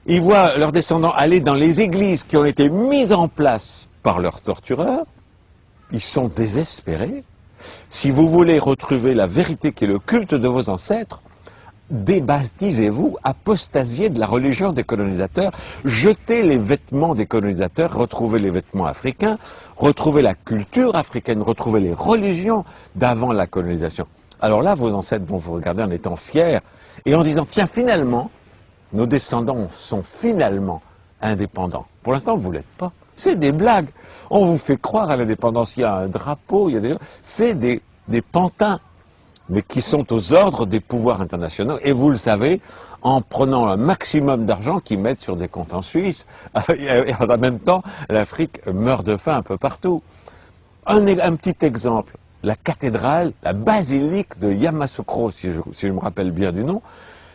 Ils voient leurs descendants aller dans les églises qui ont été mises en place par leurs tortureurs. Ils sont désespérés. Si vous voulez retrouver la vérité qui est le culte de vos ancêtres, débaptisez-vous, apostasiez de la religion des colonisateurs, jetez les vêtements des colonisateurs, retrouvez les vêtements africains, retrouvez la culture africaine, retrouvez les religions d'avant la colonisation. Alors là, vos ancêtres vont vous regarder en étant fiers et en disant, tiens, finalement, nos descendants sont finalement indépendants. Pour l'instant, vous ne l'êtes pas. C'est des blagues. On vous fait croire à l'indépendance. Il y a un drapeau, il y a des... C'est des pantins, mais qui sont aux ordres des pouvoirs internationaux. Et vous le savez, en prenant un maximum d'argent qu'ils mettent sur des comptes en Suisse. Et en même temps, l'Afrique meurt de faim un peu partout. Un petit exemple. La cathédrale, la basilique de Yamoussoukro, si je me rappelle bien du nom,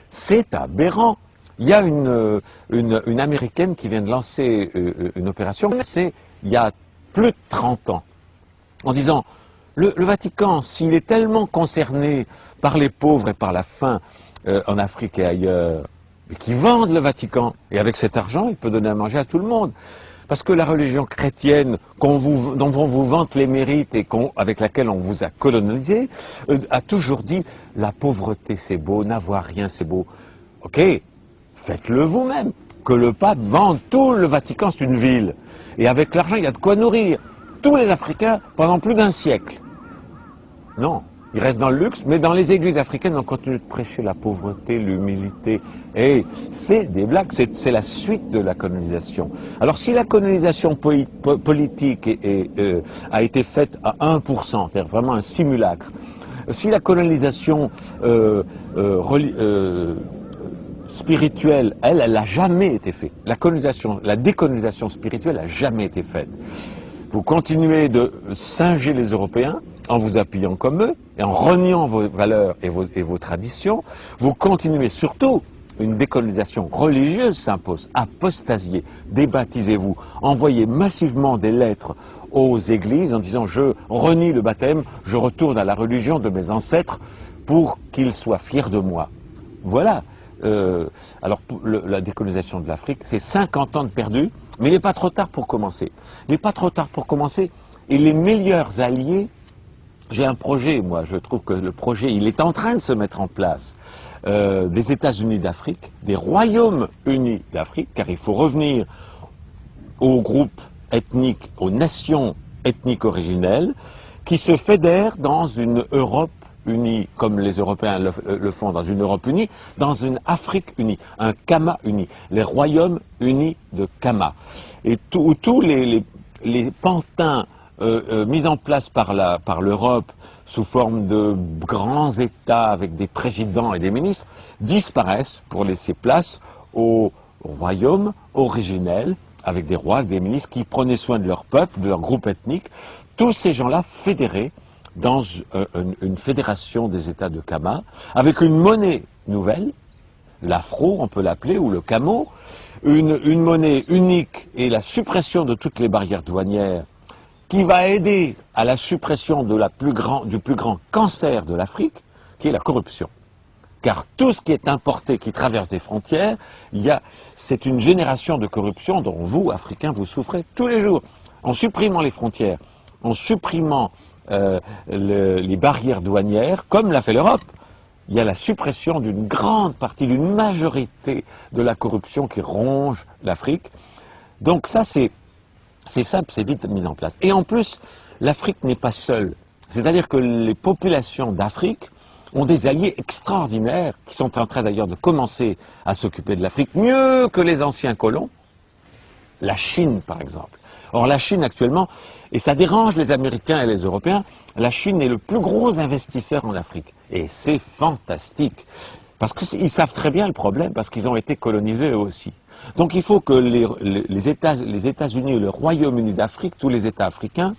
c'est aberrant. Il y a une Américaine qui vient de lancer une opération, c'est il y a plus de 30 ans, en disant, le Vatican, s'il est tellement concerné par les pauvres et par la faim en Afrique et ailleurs, mais qu'ils vendent le Vatican, et avec cet argent, il peut donner à manger à tout le monde. Parce que la religion chrétienne dont on vous vante les mérites et avec laquelle on vous a colonisé, a toujours dit, la pauvreté c'est beau, n'avoir rien c'est beau. Ok, faites-le vous-même. Que le pape vende tout le Vatican, c'est une ville. Et avec l'argent, il y a de quoi nourrir tous les Africains pendant plus d'un siècle. Non, ils restent dans le luxe, mais dans les églises africaines, on continue de prêcher la pauvreté, l'humilité. Et c'est des blagues, c'est la suite de la colonisation. Alors si la colonisation politique a été faite à 1%, c'est-à-dire vraiment un simulacre, si la colonisation spirituelle, elle n'a jamais été faite. La décolonisation spirituelle n'a jamais été faite. Vous continuez de singer les Européens en vous appuyant comme eux et en reniant vos valeurs et vos traditions. Vous continuez surtout, une décolonisation religieuse s'impose. Apostasiez, débaptisez-vous, envoyez massivement des lettres aux églises en disant je renie le baptême, je retourne à la religion de mes ancêtres pour qu'ils soient fiers de moi. Voilà. Alors la décolonisation de l'Afrique, c'est 50 ans de perdu, mais il n'est pas trop tard pour commencer. Il n'est pas trop tard pour commencer. Et les meilleurs alliés, j'ai un projet, moi, je trouve que le projet, il est en train de se mettre en place, des États-Unis d'Afrique, des Royaumes unis d'Afrique, car il faut revenir aux groupes ethniques, aux nations ethniques originelles, qui se fédèrent dans une Europe unie, comme les Européens le font, dans une Europe unie, dans une Afrique unie, un Kama uni, les Royaumes unis de Kama. Et tous les pantins mis en place par l'Europe sous forme de grands États avec des présidents et des ministres disparaissent pour laisser place aux royaumes originels avec des rois, des ministres qui prenaient soin de leur peuple, de leur groupe ethnique, tous ces gens-là fédérés dans une fédération des États de Kama, avec une monnaie nouvelle, l'afro, on peut l'appeler, ou le camo, une monnaie unique et la suppression de toutes les barrières douanières, qui va aider à la suppression du plus grand cancer de l'Afrique, qui est la corruption. Car tout ce qui est importé, qui traverse des frontières, c'est une génération de corruption dont vous, Africains, vous souffrez tous les jours. En supprimant les frontières, en supprimant les barrières douanières, comme l'a fait l'Europe, il y a la suppression d'une grande partie, d'une majorité de la corruption qui ronge l'Afrique. Donc ça, c'est simple, c'est vite mis en place. Et en plus, l'Afrique n'est pas seule. C'est-à-dire que les populations d'Afrique ont des alliés extraordinaires, qui sont en train d'ailleurs de commencer à s'occuper de l'Afrique, mieux que les anciens colons. La Chine, par exemple. Or, la Chine, actuellement, et ça dérange les Américains et les Européens, la Chine est le plus gros investisseur en Afrique. Et c'est fantastique. Parce qu'ils savent très bien le problème, parce qu'ils ont été colonisés eux aussi. Donc il faut que les États-Unis et le Royaume-Uni d'Afrique, tous les États africains,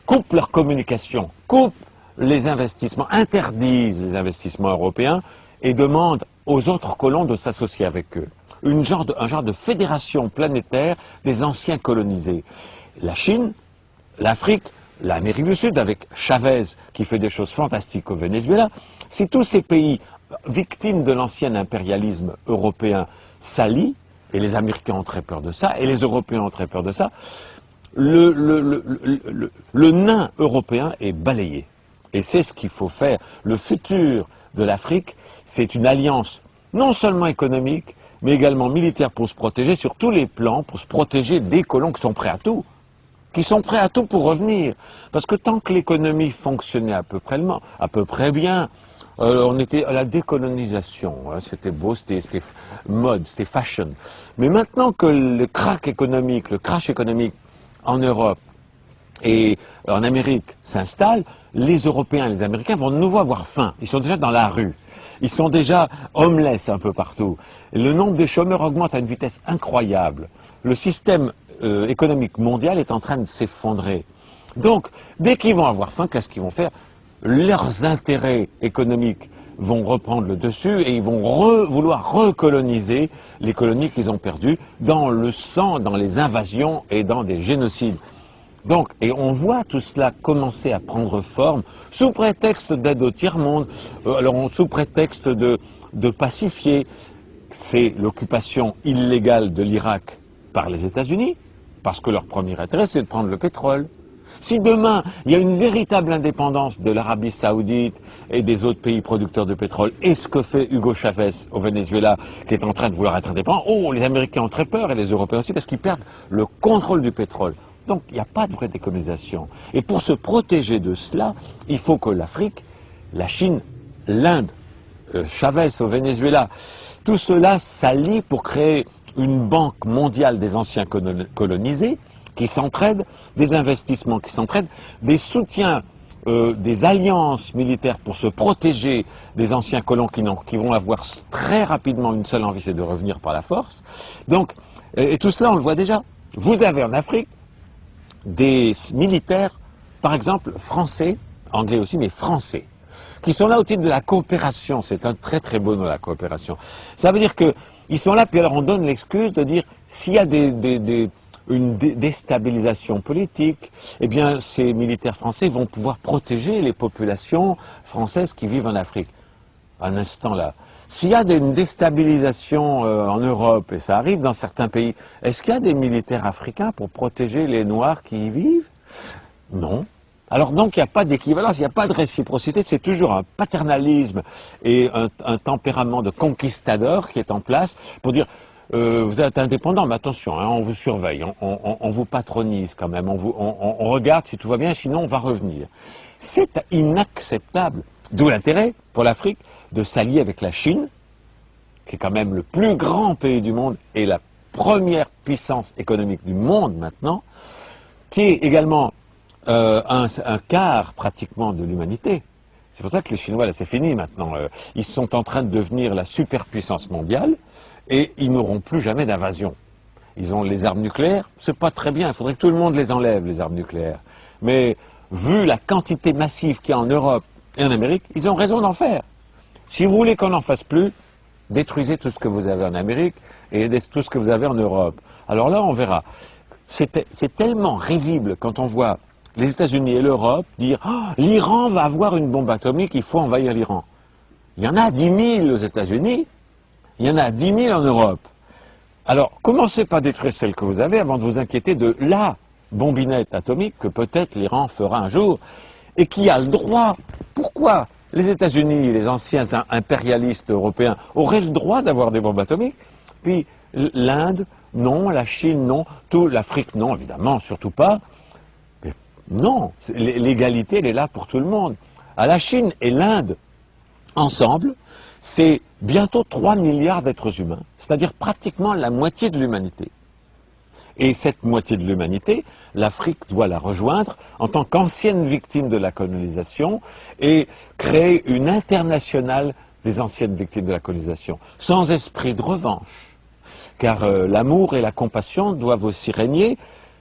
coupent leur communication, coupent les investissements, interdisent les investissements européens et demandent aux autres colons de s'associer avec eux. Un genre de fédération planétaire des anciens colonisés. La Chine, l'Afrique l'Amérique du Sud, avec Chavez qui fait des choses fantastiques au Venezuela, si tous ces pays victimes de l'ancien impérialisme européen s'allient, et les Américains ont très peur de ça, et les Européens ont très peur de ça, le nain européen est balayé. Et c'est ce qu'il faut faire. Le futur de l'Afrique, c'est une alliance non seulement économique, mais également militaire pour se protéger sur tous les plans, pour se protéger des colons qui sont prêts à tout. Qui sont prêts à tout pour revenir. Parce que tant que l'économie fonctionnait à peu près bien, on était à la décolonisation, hein, c'était beau, c'était mode, c'était fashion. Mais maintenant que le crash économique en Europe et en Amérique s'installe, les Européens et les Américains vont de nouveau avoir faim. Ils sont déjà dans la rue. Ils sont déjà homeless un peu partout. Le nombre de chômeurs augmente à une vitesse incroyable. Le système économique mondial est en train de s'effondrer. Donc, dès qu'ils vont avoir faim, qu'est-ce qu'ils vont faire? Leurs intérêts économiques vont reprendre le dessus et ils vont vouloir recoloniser les colonies qu'ils ont perdues dans le sang, dans les invasions et dans des génocides. Donc, et on voit tout cela commencer à prendre forme sous prétexte d'aide au tiers-monde, sous prétexte de pacifier. C'est l'occupation illégale de l'Irak par les États-Unis, parce que leur premier intérêt, c'est de prendre le pétrole. Si demain, il y a une véritable indépendance de l'Arabie Saoudite et des autres pays producteurs de pétrole, et ce que fait Hugo Chavez au Venezuela, qui est en train de vouloir être indépendant, les Américains ont très peur, et les Européens aussi, parce qu'ils perdent le contrôle du pétrole. Donc, il n'y a pas de vraie décolonisation. Et pour se protéger de cela, il faut que l'Afrique, la Chine, l'Inde, Chavez au Venezuela, tout cela s'allie pour créer une banque mondiale des anciens colonisés, qui s'entraident, des investissements qui s'entraident, des soutiens, des alliances militaires pour se protéger des anciens colons qui vont avoir très rapidement une seule envie, c'est de revenir par la force. Donc, et tout cela, on le voit déjà. Vous avez en Afrique des militaires, par exemple français, anglais aussi, mais français, qui sont là au titre de la coopération. C'est un très très beau nom, la coopération. Ça veut dire qu'ils sont là, puis alors on donne l'excuse de dire s'il y a une déstabilisation politique, eh bien ces militaires français vont pouvoir protéger les populations françaises qui vivent en Afrique. Un instant là. S'il y a une déstabilisation en Europe, et ça arrive dans certains pays, est-ce qu'il y a des militaires africains pour protéger les Noirs qui y vivent? Non. Alors donc il n'y a pas d'équivalence, il n'y a pas de réciprocité, c'est toujours un paternalisme et un tempérament de conquistador qui est en place pour dire vous êtes indépendant, mais attention, hein, on vous surveille, on vous patronise quand même, on regarde si tout va bien, sinon on va revenir. C'est inacceptable, d'où l'intérêt pour l'Afrique de s'allier avec la Chine, qui est quand même le plus grand pays du monde et la première puissance économique du monde maintenant, qui est également un quart pratiquement de l'humanité. C'est pour ça que les Chinois, là c'est fini maintenant, ils sont en train de devenir la superpuissance mondiale et ils n'auront plus jamais d'invasion. Ils ont les armes nucléaires, c'est pas très bien, il faudrait que tout le monde les enlève, les armes nucléaires. Mais vu la quantité massive qu'il y a en Europe et en Amérique, ils ont raison d'en faire. Si vous voulez qu'on n'en fasse plus, détruisez tout ce que vous avez en Amérique et tout ce que vous avez en Europe. Alors là, on verra. C'est tellement risible quand on voit les États-Unis et l'Europe dire oh, l'Iran va avoir une bombe atomique, il faut envahir l'Iran. Il y en a 10 000 aux États-Unis, il y en a 10 000 en Europe. Alors, commencez par détruire celle que vous avez avant de vous inquiéter de la bombinette atomique que peut-être l'Iran fera un jour et qui a le droit. Pourquoi les États-Unis, les anciens impérialistes européens, auraient le droit d'avoir des bombes atomiques? Puis l'Inde, non, la Chine, non, l'Afrique, non, évidemment, surtout pas. Mais non, l'égalité, elle est là pour tout le monde. À la Chine et l'Inde, ensemble, c'est bientôt 3 milliards d'êtres humains, c'est-à-dire pratiquement la moitié de l'humanité. Et cette moitié de l'humanité, l'Afrique doit la rejoindre en tant qu'ancienne victime de la colonisation et créer une internationale des anciennes victimes de la colonisation, sans esprit de revanche. Car l'amour et la compassion doivent aussi régner,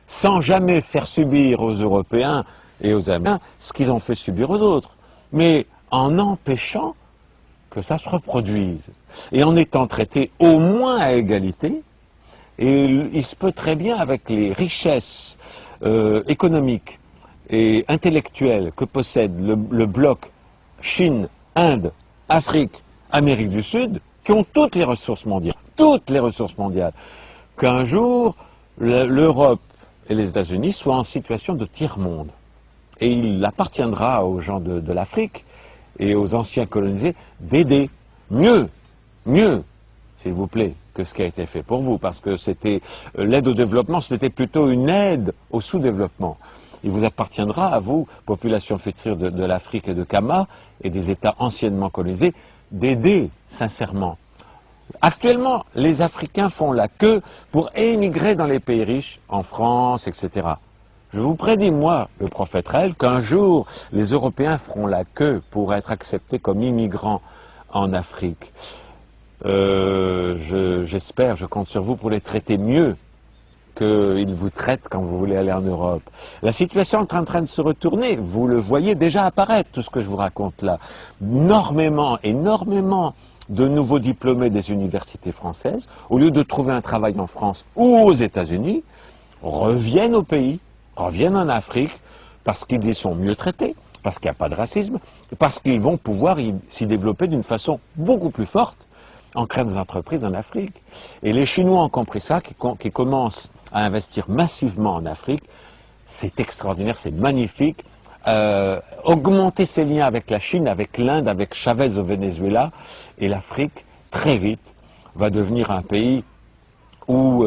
sans jamais faire subir aux Européens et aux Américains ce qu'ils ont fait subir aux autres, mais en empêchant que ça se reproduise, et en étant traités au moins à égalité. Et il se peut très bien, avec les richesses économiques et intellectuelle que possède le bloc Chine, Inde, Afrique, Amérique du Sud, qui ont toutes les ressources mondiales, qu'un jour l'Europe et les États-Unis soient en situation de tiers-monde. Et il appartiendra aux gens de l'Afrique et aux anciens colonisés d'aider mieux, s'il vous plaît, que ce qui a été fait pour vous, parce que c'était l'aide au développement, c'était plutôt une aide au sous-développement. Il vous appartiendra à vous, population future de l'Afrique et de Kama et des États anciennement colonisés, d'aider sincèrement. Actuellement, les Africains font la queue pour émigrer dans les pays riches, en France, etc. Je vous prédis, moi, le prophète Raël, qu'un jour, les Européens feront la queue pour être acceptés comme immigrants en Afrique. J'espère, je compte sur vous pour les traiter mieux qu'ils vous traitent quand vous voulez aller en Europe. La situation est en train de se retourner, vous le voyez déjà apparaître, tout ce que je vous raconte là. Énormément de nouveaux diplômés des universités françaises, au lieu de trouver un travail en France ou aux États-Unis, reviennent au pays, reviennent en Afrique, parce qu'ils y sont mieux traités, parce qu'il n'y a pas de racisme, parce qu'ils vont pouvoir s'y développer d'une façon beaucoup plus forte, en créant des entreprises en Afrique. Et les Chinois ont compris ça, qui commencent à investir massivement en Afrique. C'est extraordinaire, c'est magnifique. Augmenter ses liens avec la Chine, avec l'Inde, avec Chavez au Venezuela, et l'Afrique, très vite, va devenir un pays où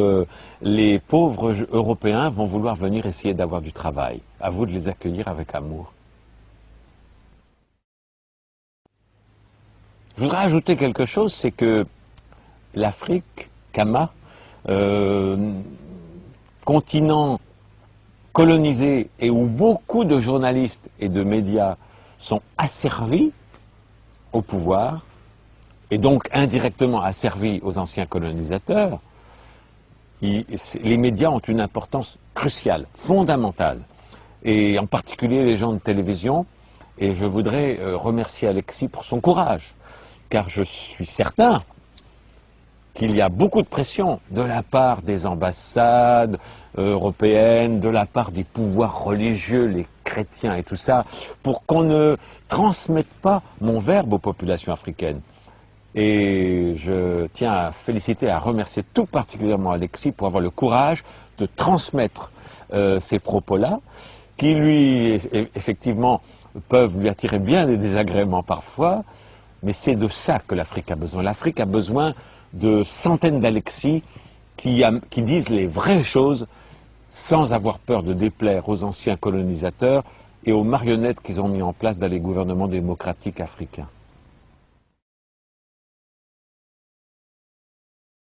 les pauvres Européens vont vouloir venir essayer d'avoir du travail. À vous de les accueillir avec amour. Je voudrais ajouter quelque chose, c'est que l'Afrique, Kama, continent colonisé et où beaucoup de journalistes et de médias sont asservis au pouvoir, et donc indirectement asservis aux anciens colonisateurs, les médias ont une importance cruciale, fondamentale, et en particulier les gens de télévision, et je voudrais remercier Alexis pour son courage, car je suis certain qu'il y a beaucoup de pression de la part des ambassades européennes, de la part des pouvoirs religieux, les chrétiens et tout ça, pour qu'on ne transmette pas mon verbe aux populations africaines. Et je tiens à féliciter, à remercier tout particulièrement Alexis pour avoir le courage de transmettre ces propos-là, qui lui, effectivement, peuvent lui attirer bien des désagréments parfois, mais c'est de ça que l'Afrique a besoin. L'Afrique a besoin de centaines d'Alexis qui disent les vraies choses sans avoir peur de déplaire aux anciens colonisateurs et aux marionnettes qu'ils ont mis en place dans les gouvernements démocratiques africains.